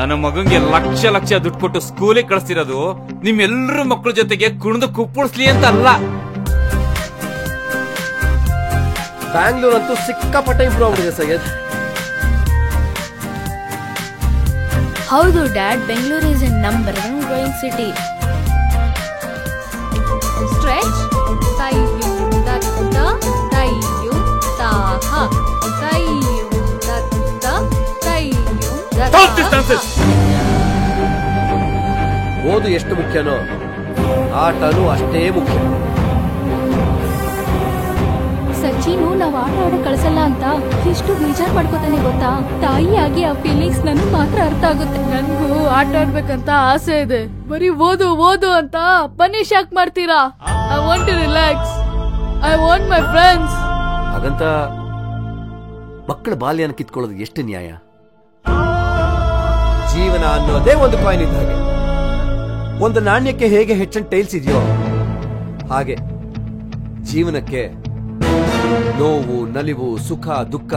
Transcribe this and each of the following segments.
ನನ್ನ ಮಗಂಗೆ ಲಕ್ಷ ಲಕ್ಷ ದುಡ್ಡು ಕೊಟ್ಟು ಸ್ಕೂಲಿಗೆ ಕಳಿಸ್ತಿರೋದು ನಿಮ್ಮೆಲ್ಲರ ಮಕ್ಕಳ ಜೊತೆಗೆ ಕುಣಿದು ಕುಪ್ಪಳಿಸ್ಲಿ ಅಂತ ಅಲ್ಲ. ಬ್ಯಾಂಗ್ಳೂರ್ ಅಂತೂ ಸಿಕ್ಕಾಪಟ್ಟೆ ಇಂಪ್ರೂವ್ ಆಗ್ಬಿಟ್ಟಿದೆ ಸೈಯದ್. ಹೌದು dad, Bengaluru is a number 1 growing city. Stretch ತೈಯು ದತ್ತ ತೈಯು ತಾಹ ತೈಯು ದತ್ತ ತೈಯು ದತ್ತ. ಓದು ಎಷ್ಟು ಮುಖ್ಯನೋ ಆಟನೂ ಅಷ್ಟೇ ಮುಖ್ಯ. ಸಚಿನು ನಾವ್ ಆಟ ಆಡಕ್ ಕಳ್ಸಲ್ಲ ಅಂತ ಎಷ್ಟು ಬೇಜಾರ್ ಮಾಡ್ಕೋತಾನೆ ಗೊತ್ತಾ? ತಾಯಿಯಾಗಿ ಆ ಫೀಲಿಂಗ್ಸ್ ನನ್ಗೆ ಮಾತ್ರ ಅರ್ಥ ಆಗುತ್ತೆ. ನನ್ಗೂ ಆಟ ಆಡ್ಬೇಕಂತ ಆಸೆ ಇದೆ. ಬರೀ ಓದು ಓದು ಅಂತ ಪನಿಷ್ ಯಾಕೆ ಮಾಡ್ತೀರಾ? I want to relax. I want my friends. ಹಾಗಂತ ಮಕ್ಕಳ ಬಾಲ್ಯನ ಕಿತ್ಕೊಳ್ಳೋದು ಎಷ್ಟು ನ್ಯಾಯ? ಜೀವನ ಅನ್ನೋದೇ ಒಂದು ಕಾಯಿನ್ ಇದ್ದ ಹಾಗೆ. ಒಂದು ನಾಣ್ಯಕ್ಕೆ ಹೇಗೆ ಹೆಚ್ಚನ್ ಟೈಲ್ಸ್ ಇದೆಯೋ ಹಾಗೆ ಜೀವನಕ್ಕೆ ನೋವು, ನಲಿವು, ಸುಖ, ದುಃಖ,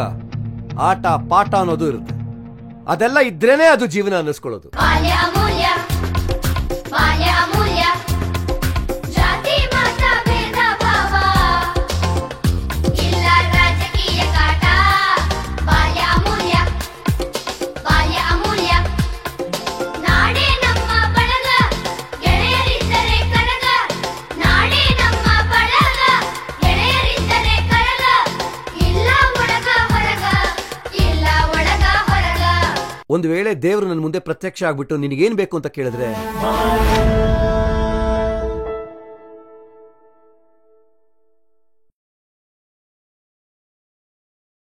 ಆಟ, ಪಾಠ ಅನ್ನೋದು ಇರುತ್ತೆ. ಅದೆಲ್ಲ ಇದ್ರೇನೆ ಅದು ಜೀವನ ಅನ್ನಿಸ್ಕೊಳ್ಳೋದು. ಒಂದು ವೇಳೆ ದೇವರು ನನ್ನ ಮುಂದೆ ಪ್ರತ್ಯಕ್ಷ ಆಗ್ಬಿಟ್ಟು ನಿನಗೇನ್ ಬೇಕು ಅಂತ ಕೇಳಿದ್ರೆ